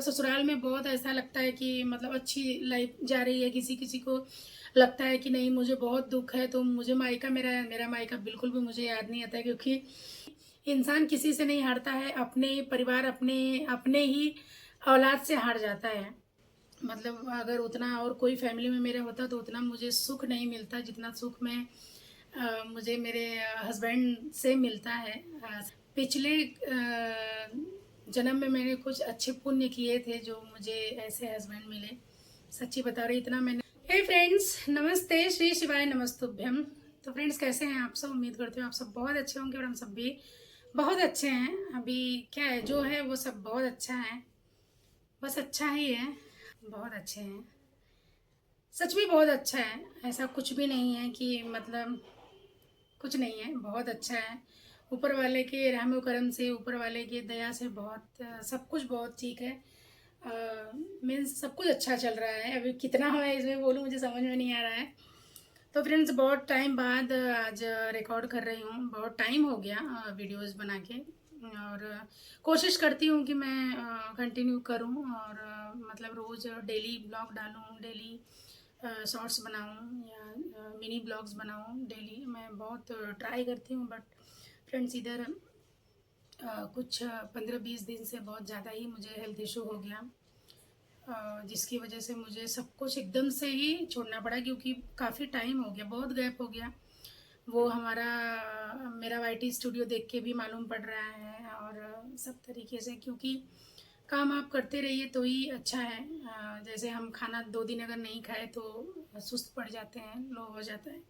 ससुराल में बहुत ऐसा लगता है कि मतलब अच्छी लाइफ जा रही है, किसी किसी को लगता है कि नहीं मुझे बहुत दुख है। तो मुझे मायका मेरा मेरा मायका बिल्कुल भी मुझे याद नहीं आता है, क्योंकि इंसान किसी से नहीं हारता है, अपने परिवार अपने अपने ही औलाद से हार जाता है। मतलब अगर उतना और कोई फैमिली में मेरे होता तो उतना मुझे सुख नहीं मिलता जितना सुख मैं मुझे मेरे हस्बैंड से मिलता है। पिछले जन्म में मैंने कुछ अच्छे पुण्य किए थे जो मुझे ऐसे हस्बैंड मिले। सच्ची बता रही, इतना मैंने। हे फ्रेंड्स, नमस्ते, श्री शिवाय नमस्तुभ्यम। तो फ्रेंड्स, कैसे हैं आप सब? उम्मीद करती हूँ आप सब बहुत अच्छे होंगे और हम सब भी बहुत अच्छे हैं। अभी क्या है, जो है वो सब बहुत अच्छा है, बस अच्छा ही है, बहुत अच्छे हैं। सच में बहुत अच्छा है, ऐसा कुछ भी नहीं है कि मतलब कुछ नहीं है, बहुत अच्छा है। ऊपर वाले के रहम करम से, ऊपर वाले की दया से बहुत सब कुछ बहुत ठीक है। मीन्स सब कुछ अच्छा चल रहा है। अभी कितना है इसमें बोलूँ, मुझे समझ में नहीं आ रहा है। तो फ्रेंड्स, बहुत टाइम बाद आज रिकॉर्ड कर रही हूँ। बहुत टाइम हो गया वीडियोस बना के, और कोशिश करती हूँ कि मैं कंटिन्यू करूँ और मतलब रोज़ डेली ब्लॉग डालूँ, डेली शॉर्ट्स बनाऊँ या मिनी ब्लॉग्स बनाऊँ डेली। मैं बहुत ट्राई करती हूँ, बट फ्रेंड्स इधर कुछ 15-20 दिन से बहुत ज़्यादा ही मुझे हेल्थ इशू हो गया, जिसकी वजह से मुझे सब कुछ एकदम से ही छोड़ना पड़ा, क्योंकि काफ़ी टाइम हो गया, बहुत गैप हो गया। वो हमारा मेरा वाईटी स्टूडियो देख के भी मालूम पड़ रहा है, और सब तरीके से, क्योंकि काम आप करते रहिए तो ही अच्छा है। जैसे हम खाना 2 दिन अगर नहीं खाए तो सुस्त पड़ जाते हैं, लो हो जाता है।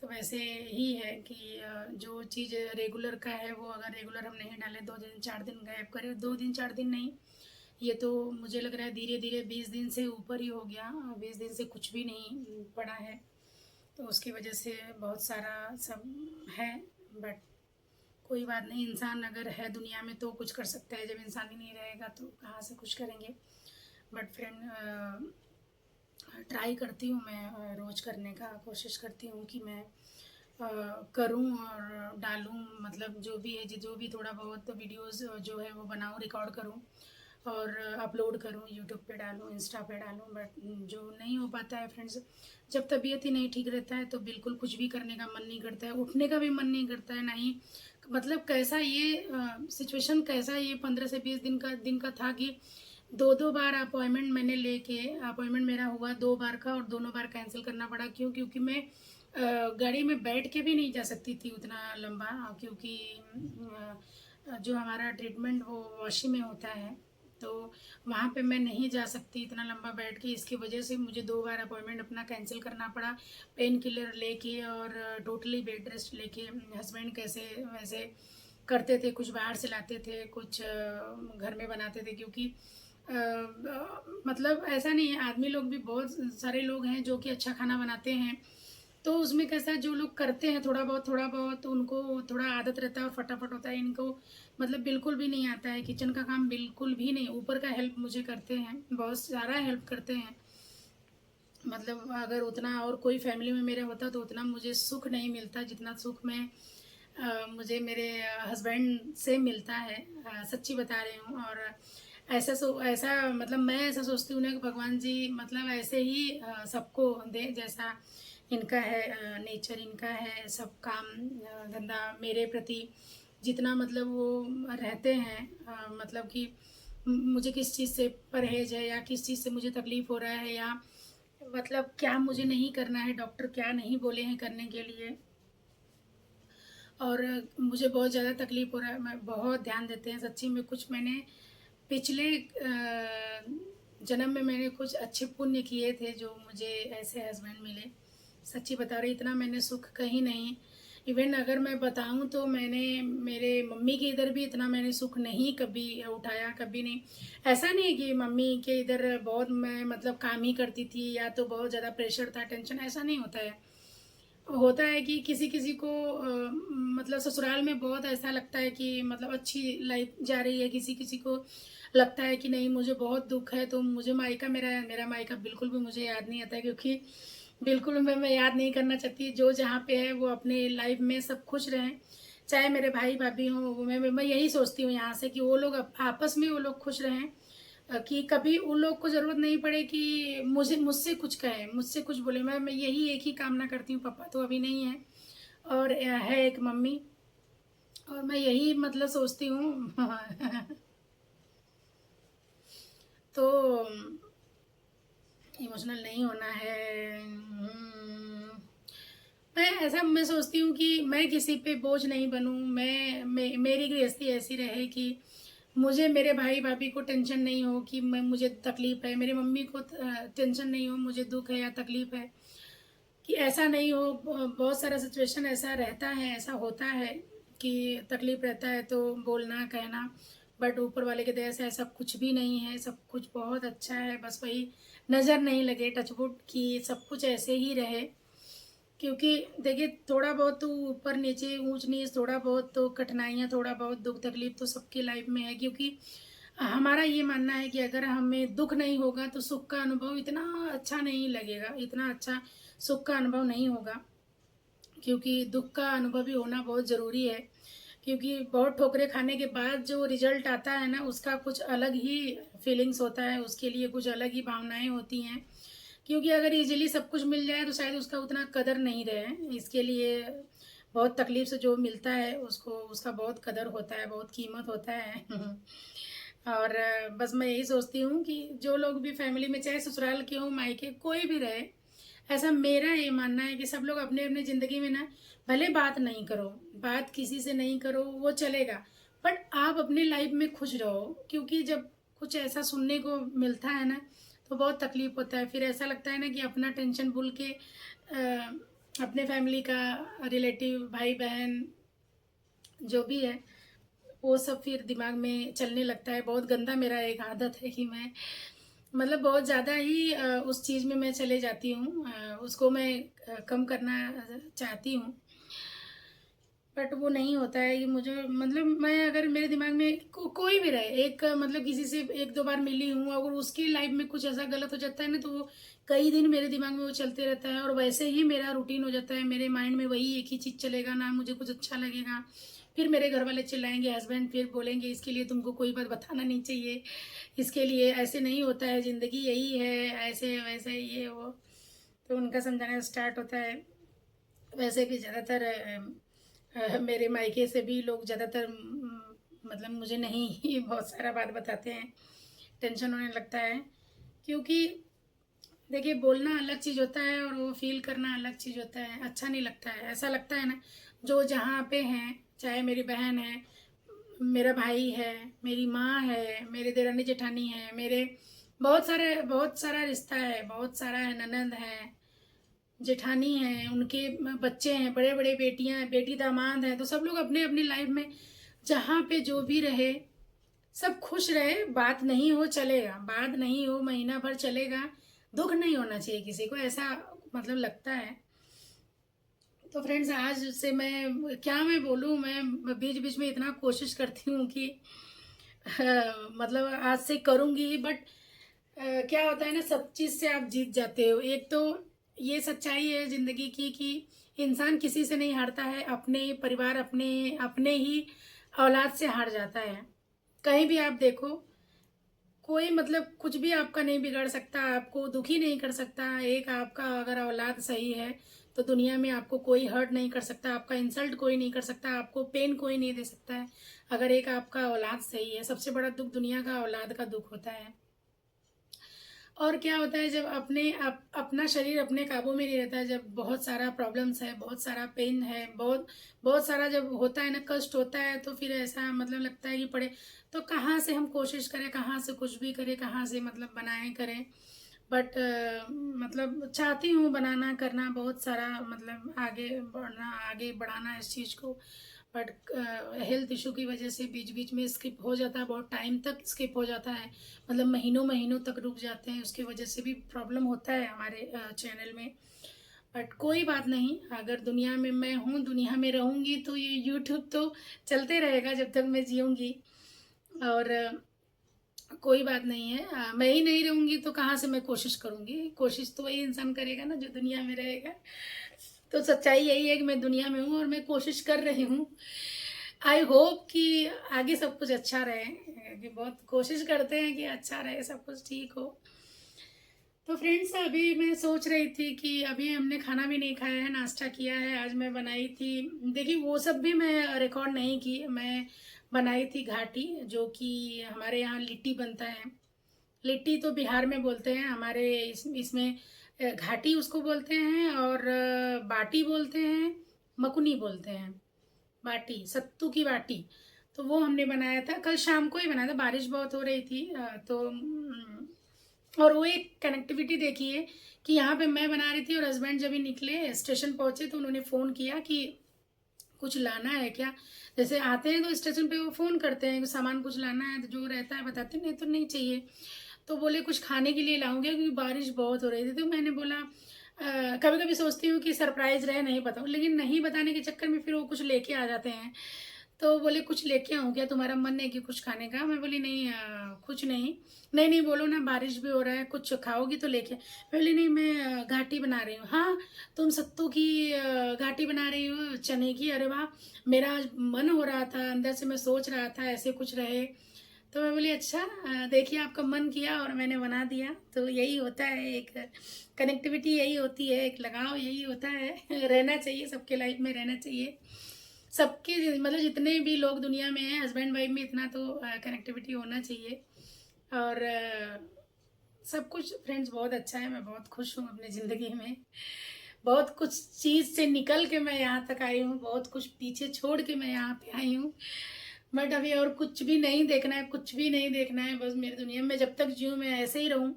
तो वैसे ही है कि जो चीज़ रेगुलर का है वो अगर रेगुलर हम नहीं डालें, 2 दिन 4 दिन गैप करें, 2 दिन 4 दिन नहीं, ये तो मुझे लग रहा है धीरे धीरे 20 दिन से ऊपर ही हो गया। 20 दिन से कुछ भी नहीं पड़ा है, तो उसकी वजह से बहुत सारा सब है। बट कोई बात नहीं, इंसान अगर है दुनिया में तो कुछ कर सकता है, जब इंसान ही नहीं रहेगा तो कहाँ से कुछ करेंगे। बट फ्रेंड, ट्राई करती हूँ मैं, रोज़ करने का कोशिश करती हूँ कि मैं करूँ और डालूँ, मतलब जो भी है, जो भी थोड़ा बहुत वीडियोस जो है वो बनाऊँ, रिकॉर्ड करूँ और अपलोड करूँ, यूट्यूब पे डालूँ, इंस्टा पे डालूँ। बट जो नहीं हो पाता है फ्रेंड्स, जब तबीयत ही नहीं ठीक रहता है तो बिल्कुल कुछ भी करने का मन नहीं करता है, उठने का भी मन नहीं करता है, नहीं। मतलब कैसा ये सिचुएशन, कैसा ये 15 से 20 दिन का था कि 2 बार अपॉइंटमेंट मैंने लेके, अपॉइंटमेंट मेरा हुआ 2 बार का और दोनों बार कैंसिल करना पड़ा। क्यों? क्योंकि मैं गाड़ी में बैठ के भी नहीं जा सकती थी उतना लंबा, क्योंकि जो हमारा ट्रीटमेंट वो वाशी में होता है, तो वहाँ पे मैं नहीं जा सकती इतना लंबा बैठ के। इसकी वजह से मुझे 2 बार अपॉइंटमेंट अपना कैंसिल करना पड़ा, पेन किलर लेके और टोटली बेड रेस्ट लेके। हस्बैंड कैसे वैसे करते थे, कुछ बाहर से लाते थे, कुछ घर में बनाते थे, क्योंकि मतलब ऐसा नहीं है, आदमी लोग भी बहुत सारे लोग हैं जो कि अच्छा खाना बनाते हैं। तो उसमें कैसा है, जो लोग करते हैं थोड़ा बहुत तो उनको थोड़ा आदत रहता है और फटाफट होता है। इनको मतलब बिल्कुल भी नहीं आता है किचन का काम, बिल्कुल भी नहीं। ऊपर का हेल्प मुझे करते हैं, बहुत सारा हेल्प करते हैं। मतलब अगर उतना और कोई फैमिली में मेरे होता तो उतना मुझे सुख नहीं मिलता जितना सुख मैं मुझे मेरे हस्बैंड से मिलता है। सच्ची बता रही हूँ। और ऐसा मतलब मैं ऐसा सोचती हूँ ना कि भगवान जी मतलब ऐसे ही सबको दे, जैसा इनका है नेचर, इनका है सब काम धंधा मेरे प्रति, जितना मतलब वो रहते हैं। मतलब कि मुझे किस चीज़ से परहेज है या किस चीज़ से मुझे तकलीफ़ हो रहा है, या मतलब क्या मुझे नहीं करना है, डॉक्टर क्या नहीं बोले हैं करने के लिए, और मुझे बहुत ज़्यादा तकलीफ़ हो रहा है। मैं बहुत ध्यान देते हैं सच्ची में। कुछ मैंने पिछले जन्म में मैंने कुछ अच्छे पुण्य किए थे जो मुझे ऐसे हस्बैंड मिले। सच्ची बता रही, इतना मैंने सुख कहीं नहीं। इवन अगर मैं बताऊं तो मैंने मेरे मम्मी के इधर भी इतना मैंने सुख नहीं कभी उठाया, कभी नहीं। ऐसा नहीं है कि मम्मी के इधर बहुत मैं मतलब काम ही करती थी या तो बहुत ज़्यादा प्रेशर था, टेंशन, ऐसा नहीं होता है। होता है कि किसी किसी को मतलब ससुराल में बहुत ऐसा लगता है कि मतलब अच्छी लाइफ जा रही है, किसी किसी को लगता है कि नहीं मुझे बहुत दुख है। तो मुझे मायका मेरा मेरा मायका बिल्कुल भी मुझे याद नहीं आता है, क्योंकि बिल्कुल भी मैं याद नहीं करना चाहती। जो जहाँ पे है वो अपने लाइफ में सब खुश रहें, चाहे मेरे भाई भाभी हों। मैं यही सोचती हूँ यहाँ से कि वो लोग आपस में वो लोग खुश रहें, कि कभी उन लोग को ज़रूरत नहीं पड़े कि मुझसे कुछ कहें, मुझसे कुछ बोले। मैं यही एक ही कामना करती हूँ। पापा तो अभी नहीं है, और है एक मम्मी, और मैं यही मतलब सोचती हूँ। तो इमोशनल नहीं होना है। मैं सोचती हूँ कि मैं किसी पे बोझ नहीं बनूँ। मेरी गृहस्थी ऐसी रहे कि मुझे मेरे भाई भाभी को टेंशन नहीं हो कि मुझे तकलीफ़ है, मेरी मम्मी को टेंशन नहीं हो मुझे दुख है या तकलीफ़ है, कि ऐसा नहीं हो। बहुत सारा सिचुएशन ऐसा रहता है, ऐसा होता है कि तकलीफ़ रहता है तो बोलना कहना, बट ऊपर वाले की दया से ऐसा कुछ भी नहीं है। सब कुछ बहुत अच्छा है। बस वही नज़र नहीं लगे, टचवुड, कि सब कुछ ऐसे ही रहे। क्योंकि देखिए, थोड़ा बहुत तो ऊपर नीचे ऊंच नीच, थोड़ा बहुत तो कठिनाइयाँ, थोड़ा बहुत दुख तकलीफ तो सबकी लाइफ में है। क्योंकि हमारा ये मानना है कि अगर हमें दुख नहीं होगा तो सुख का अनुभव इतना अच्छा नहीं लगेगा, इतना अच्छा सुख का अनुभव नहीं होगा। क्योंकि दुख का अनुभव भी होना बहुत ज़रूरी है। क्योंकि बहुत ठोकरें खाने के बाद जो रिजल्ट आता है ना, उसका कुछ अलग ही फीलिंग्स होता है, उसके लिए कुछ अलग ही भावनाएं होती हैं। क्योंकि अगर इजीली सब कुछ मिल जाए तो शायद उसका उतना कदर नहीं रहे। इसके लिए बहुत तकलीफ से जो मिलता है उसको, उसका बहुत कदर होता है, बहुत कीमत होता है। और बस मैं यही सोचती हूँ कि जो लोग भी फैमिली में, चाहे ससुराल के हो मायके कोई भी रहे, ऐसा मेरा ये मानना है कि सब लोग अपने अपने ज़िंदगी में ना, भले बात नहीं करो, बात किसी से नहीं करो वो चलेगा, बट आप अपनी लाइफ में खुश रहो। क्योंकि जब कुछ ऐसा सुनने को मिलता है ना, तो बहुत तकलीफ होता है। फिर ऐसा लगता है ना कि अपना टेंशन भूल के अपने फैमिली का, रिलेटिव, भाई बहन जो भी है, वो सब फिर दिमाग में चलने लगता है। बहुत गंदा मेरा एक आदत है कि मैं मतलब बहुत ज़्यादा ही उस चीज़ में मैं चले जाती हूँ। उसको मैं कम करना चाहती हूँ, बट वो नहीं होता है कि मुझे मतलब, मैं अगर मेरे दिमाग में कोई भी रहे, एक मतलब किसी से एक दो बार मिली हूँ, अगर उसकी लाइफ में कुछ ऐसा गलत हो जाता है ना, तो वो कई दिन मेरे दिमाग में वो चलते रहता है, और वैसे ही मेरा रूटीन हो जाता है। मेरे माइंड में वही एक ही चीज़ चलेगा ना, मुझे कुछ अच्छा लगेगा। फिर मेरे घर वाले चिल्लाएंगे, हस्बैंड फिर बोलेंगे इसके लिए तुमको कोई बात बताना नहीं चाहिए, इसके लिए ऐसे नहीं होता है, ज़िंदगी यही है, ऐसे वैसे ये वो। तो उनका समझाना स्टार्ट होता है। वैसे भी ज़्यादातर मेरे मायके से भी लोग ज़्यादातर मतलब मुझे नहीं ही बहुत सारा बात बताते हैं, टेंशन होने लगता है। क्योंकि देखिए, बोलना अलग चीज़ होता है और वो फील करना अलग चीज़ होता है। अच्छा नहीं लगता है, ऐसा लगता है ना, जो जहाँ पे हैं, चाहे मेरी बहन है, मेरा भाई है, मेरी माँ है, मेरे देरानी जेठानी है, मेरे बहुत सारा रिश्ता है, बहुत सारा है, ननंद है, जेठानी हैं, उनके बच्चे हैं, बड़े बड़े बेटियां हैं, बेटी दामाद हैं। तो सब लोग अपने अपनी लाइफ में जहाँ पे जो भी रहे, सब खुश रहे। बात नहीं हो चलेगा, बात नहीं हो महीना भर चलेगा, दुख नहीं होना चाहिए किसी को, ऐसा मतलब लगता है। तो फ्रेंड्स, आज से मैं क्या मैं बोलूँ, मैं बीच बीच में इतना कोशिश करती हूँ कि मतलब आज से करूँगी, बट क्या होता है ना, सब चीज़ से आप जीत जाते हो। एक तो ये सच्चाई है ज़िंदगी की कि इंसान किसी से नहीं हारता है, अपने परिवार, अपने अपने ही औलाद से हार जाता है। कहीं भी आप देखो, कोई मतलब कुछ भी आपका नहीं बिगाड़ सकता, आपको दुखी नहीं कर सकता। एक आपका अगर औलाद सही है तो दुनिया में आपको कोई हर्ट नहीं कर सकता, आपका इंसल्ट कोई नहीं कर सकता, आपको पेन कोई नहीं दे सकता है। अगर एक आपका औलाद सही है, सबसे बड़ा दुख दुनिया का औलाद का दुख होता है। और क्या होता है, जब अपना शरीर अपने काबू में नहीं रहता है, जब बहुत सारा प्रॉब्लम्स है, बहुत सारा पेन है, बहुत बहुत सारा जब होता है ना, कष्ट होता है, तो फिर ऐसा मतलब लगता है कि पड़े तो कहाँ से हम कोशिश करें, कहाँ से कुछ भी करें, कहाँ से मतलब बनाएं करें। बट मतलब चाहती हूँ बनाना करना, बहुत सारा मतलब आगे बढ़ना, आगे बढ़ाना इस चीज़ को। बट हेल्थ इशू की वजह से बीच बीच में स्किप हो जाता है, बहुत टाइम तक स्किप हो जाता है, मतलब महीनों महीनों तक रुक जाते हैं। उसकी वजह से भी प्रॉब्लम होता है हमारे चैनल में। बट कोई बात नहीं, अगर दुनिया में मैं हूँ, दुनिया में रहूँगी, तो ये यूट्यूब तो चलते रहेगा जब तक मैं जीऊँगी। और कोई बात नहीं है, मैं ही नहीं रहूँगी तो कहाँ से मैं कोशिश करूँगी। कोशिश तो वही इंसान करेगा ना जो दुनिया में रहेगा। तो सच्चाई यही है कि मैं दुनिया में हूँ और मैं कोशिश कर रही हूँ। आई होप कि आगे सब कुछ अच्छा रहे, कि बहुत कोशिश करते हैं कि अच्छा रहे, सब कुछ ठीक हो। तो फ्रेंड्स, अभी मैं सोच रही थी कि अभी हमने खाना भी नहीं खाया है, नाश्ता किया है। आज मैं बनाई थी, देखिए वो सब भी मैं रिकॉर्ड नहीं की, मैं बनाई थी घाटी, जो कि हमारे यहाँ लिट्टी बनता है। लिट्टी तो बिहार में बोलते हैं, हमारे इसमें घाटी उसको बोलते हैं, और बाटी बोलते हैं, मकुनी बोलते हैं। बाटी, सत्तू की बाटी। तो वो हमने बनाया था, कल शाम को ही बनाया था, बारिश बहुत हो रही थी। और वो एक कनेक्टिविटी देखिए कि यहाँ पे मैं बना रही थी और हस्बैंड जब ही निकले स्टेशन पहुंचे तो उन्होंने फ़ोन किया कि कुछ लाना है क्या। जैसे आते हैं तो स्टेशन पे वो फ़ोन करते हैं कि सामान कुछ लाना है, तो जो रहता है बताते, नहीं तो नहीं चाहिए। तो बोले कुछ खाने के लिए लाऊंगे, क्योंकि बारिश बहुत हो रही थी। तो मैंने बोला कभी कभी सोचती हूँ कि सरप्राइज रहे, नहीं बताऊँ, लेकिन नहीं बताने के चक्कर में फिर वो कुछ लेके आ जाते हैं। तो बोले कुछ लेके आऊँ क्या, तुम्हारा मन है कि कुछ खाने का। मैं बोली नहीं, कुछ नहीं। नहीं नहीं बोलो ना, बारिश भी हो रहा है, कुछ खाओगी तो लेके। मैं बोली नहीं, मैं घाटी बना रही हूँ। हाँ, तुम सत्तू की घाटी बना रही हो, चने की, अरे वाह। मेरा आज मन हो रहा था, अंदर से मैं सोच रहा था ऐसे कुछ रहे। तो मैं बोली अच्छा, देखिए आपका मन किया और मैंने बना दिया। तो यही होता है, एक कनेक्टिविटी यही होती है, एक लगाव यही होता है। रहना चाहिए, सबके लाइफ में रहना चाहिए। सबके मतलब जितने भी लोग दुनिया में हैं, हस्बैंड वाइफ में इतना तो कनेक्टिविटी होना चाहिए। और सब कुछ फ्रेंड्स बहुत अच्छा है, मैं बहुत खुश हूँ अपनी ज़िंदगी में। बहुत कुछ चीज़ से निकल के मैं यहाँ तक आई हूँ, बहुत कुछ पीछे छोड़ के मैं यहाँ पे आई हूँ। बट अभी और कुछ भी नहीं देखना है, कुछ भी नहीं देखना है, बस मेरी दुनिया में जब तक जीऊँ मैं ऐसे ही रहूँ।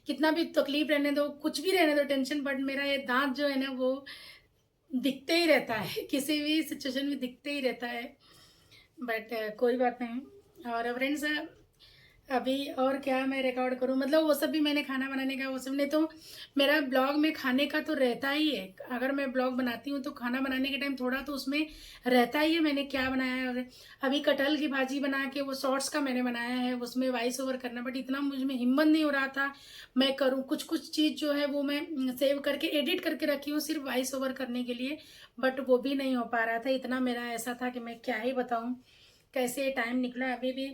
कितना भी तकलीफ रहने दो, कुछ भी रहने दो टेंशन, बट मेरा ये दांत जो है ना वो दिखते ही रहता है, किसी भी सिचुएशन में दिखते ही रहता है। बट कोई बात नहीं। और फ्रेंड्स, अभी और क्या मैं रिकॉर्ड करूं, मतलब वो सब भी मैंने खाना बनाने का, वो सब नहीं तो मेरा ब्लॉग में खाने का तो रहता ही है। अगर मैं ब्लॉग बनाती हूँ तो खाना बनाने के टाइम थोड़ा तो उसमें रहता ही है, मैंने क्या बनाया है। और अभी कटहल की भाजी बना के वो शॉर्ट्स का मैंने बनाया है, उसमें वॉइस ओवर करना, बट इतना मुझ में हिम्मत नहीं हो रहा था मैं करूँ। कुछ कुछ चीज़ जो है वो मैं सेव करके एडिट करके रखी हूँ सिर्फ वॉइस ओवर करने के लिए, बट वो भी नहीं हो पा रहा था। इतना मेरा ऐसा था कि मैं क्या ही बताऊँ कैसे टाइम निकला। अभी भी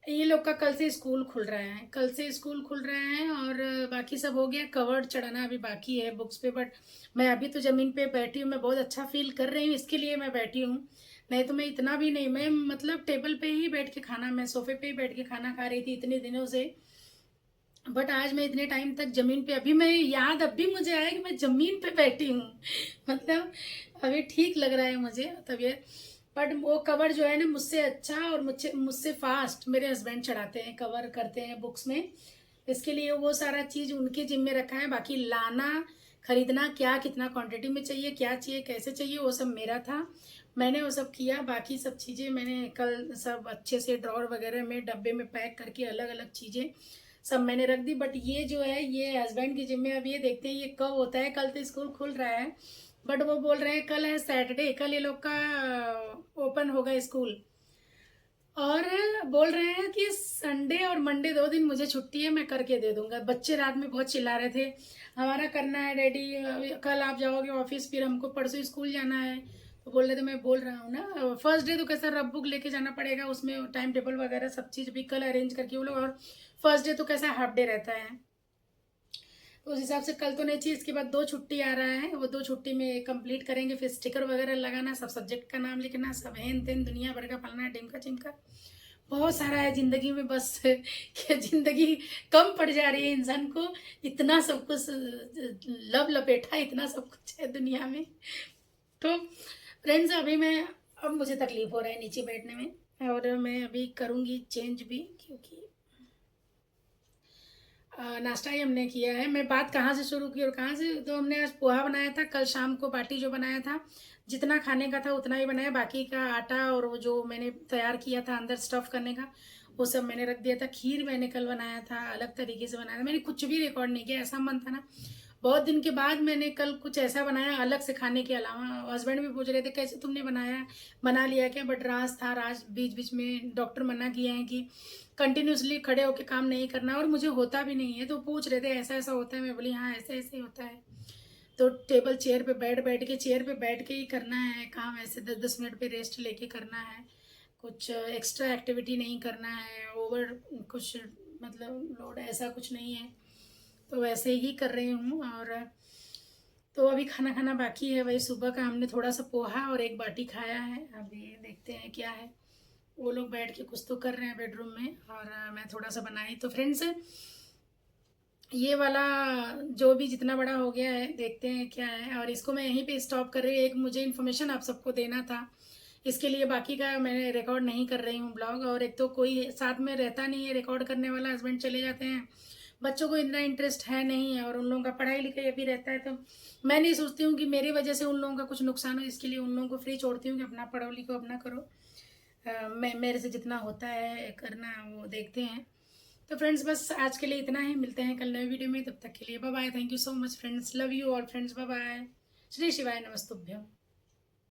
ये लोग का कल से स्कूल खुल रहा है, कल से स्कूल खुल रहे हैं, और बाकी सब हो गया, कवर चढ़ाना अभी बाकी है बुक्स पे। बट मैं अभी तो ज़मीन पे बैठी हूँ, मैं बहुत अच्छा फील कर रही हूँ, इसके लिए मैं बैठी हूँ। नहीं तो मैं इतना भी नहीं, मैं मतलब टेबल पे ही बैठ के खाना, मैं सोफे पे ही बैठ के खाना खा रही थी इतने दिनों से। बट आज मैं इतने टाइम तक जमीन पे, अभी मैं याद अभी मुझे आया कि मैं जमीन पे बैठी हूँ। मतलब अभी ठीक लग रहा है मुझे तबीयत। बट वो कवर जो है ना मुझसे अच्छा और मुझसे मुझसे फास्ट मेरे हस्बैंड चढ़ाते हैं, कवर करते हैं बुक्स में। इसके लिए वो सारा चीज़ उनके जिम्मे रखा है, बाकी लाना खरीदना क्या कितना क्वांटिटी में चाहिए, क्या चाहिए, कैसे चाहिए, वो सब मेरा था। मैंने वो सब किया, बाकी सब चीज़ें मैंने कल सब अच्छे से ड्रॉर वगैरह में डब्बे में पैक करके अलग अलग चीज़ें सब मैंने रख दी। बट ये जो है ये हस्बैंड की जिम्मे, अब ये देखते हैं ये कब होता है। कल तो स्कूल खुल रहा है, बट वो बोल रहे हैं कल है सैटरडे, कल ये लोग का ओपन होगा स्कूल। और बोल रहे हैं कि संडे और मंडे 2 दिन मुझे छुट्टी है, मैं करके दे दूंगा। बच्चे रात में बहुत चिल्ला रहे थे, हमारा करना है डैडी, कल आप जाओगे ऑफिस, फिर हमको परसों स्कूल जाना है। तो बोल रहे थे, मैं बोल रहा हूँ ना फर्स्ट डे तो कैसा रफ बुक लेके जाना पड़ेगा, उसमें टाइम टेबल वगैरह सब चीज़ भी कल अरेंज करके वो लोग। और फर्स्ट डे तो कैसा हाफ डे रहता है, तो उस हिसाब से कल तो नहीं चाहिए, इसके बाद 2 छुट्टी आ रहा है, वो 2 छुट्टी में कंप्लीट करेंगे। फिर स्टिकर वगैरह लगाना, सब सब्जेक्ट का नाम लिखना, सब हेन तेन दुनिया भर का फलना ढिमका चिमका बहुत सारा है जिंदगी में। बस कि जिंदगी कम पड़ जा रही है इंसान को, इतना सब कुछ लब लपेटा, इतना सब कुछ है दुनिया में। तो फ्रेंड्स, अभी मैं, अब मुझे तकलीफ हो रहा है नीचे बैठने में, और मैं अभी करूँगी चेंज भी, क्योंकि नाश्ता ही हमने किया है। मैं बात कहाँ से शुरू की और कहाँ से, तो हमने आज पोहा बनाया था, कल शाम को बाटी जो बनाया था, जितना खाने का था उतना ही बनाया। बाकी का आटा और वो जो मैंने तैयार किया था अंदर स्टफ़ करने का, वो सब मैंने रख दिया था। खीर मैंने कल बनाया था, अलग तरीके से बनाया था, मैंने कुछ भी रिकॉर्ड नहीं किया, ऐसा मन था ना। बहुत दिन के बाद मैंने कल कुछ ऐसा बनाया अलग से खाने के अलावा। हस्बैंड भी पूछ रहे थे कैसे तुमने बनाया, बना लिया क्या, बट राज था, राज बीच बीच में डॉक्टर मना किए हैं कि कंटिन्यूसली खड़े होकर काम नहीं करना, और मुझे होता भी नहीं है। तो पूछ रहे थे ऐसा ऐसा होता है, मैं बोली हाँ ऐसे ऐसे होता है। तो टेबल चेयर पे बैठ के ही करना है काम, ऐसे 10-10 मिनट पे रेस्ट लेके करना है। कुछ एक्स्ट्रा एक्टिविटी नहीं करना है, ओवर कुछ मतलब लोड ऐसा कुछ नहीं है। तो वैसे ही कर रही हूँ। और तो अभी खाना खाना बाकी है। वही सुबह का हमने थोड़ा सा पोहा और एक बाटी खाया है। अभी देखते हैं क्या है। वो लोग बैठ के कुछ तो कर रहे हैं बेडरूम में, और मैं थोड़ा सा बनाई। तो फ्रेंड्स, ये वाला जो भी जितना बड़ा हो गया है, देखते हैं क्या है। और इसको मैं यहीं पे स्टॉप कर रही हूँ। एक मुझे इन्फॉर्मेशन आप सबको देना था, इसके लिए बाकी का मैं रिकॉर्ड नहीं कर रही हूँ ब्लॉग। और एक तो कोई साथ में रहता नहीं है रिकॉर्ड करने वाला, हस्बैंड चले जाते हैं, बच्चों को इतना इंटरेस्ट है नहीं, और उन लोगों का पढ़ाई लिखाई अभी रहता है। तो मैं नहीं सोचती हूँ कि मेरी वजह से उन लोगों का कुछ नुकसान हो, इसके लिए उन लोगों को फ्री छोड़ती हूँ कि अपना पढ़ो लिखो, अपना करो। मैं मेरे से जितना होता है करना, वो देखते हैं। तो फ्रेंड्स, बस आज के लिए इतना ही। मिलते हैं कल नए वीडियो में, तब तक के लिए bye bye. Thank you so much friends, love you all friends, bye bye. Shri शिवाय नमस्तुभ्यम।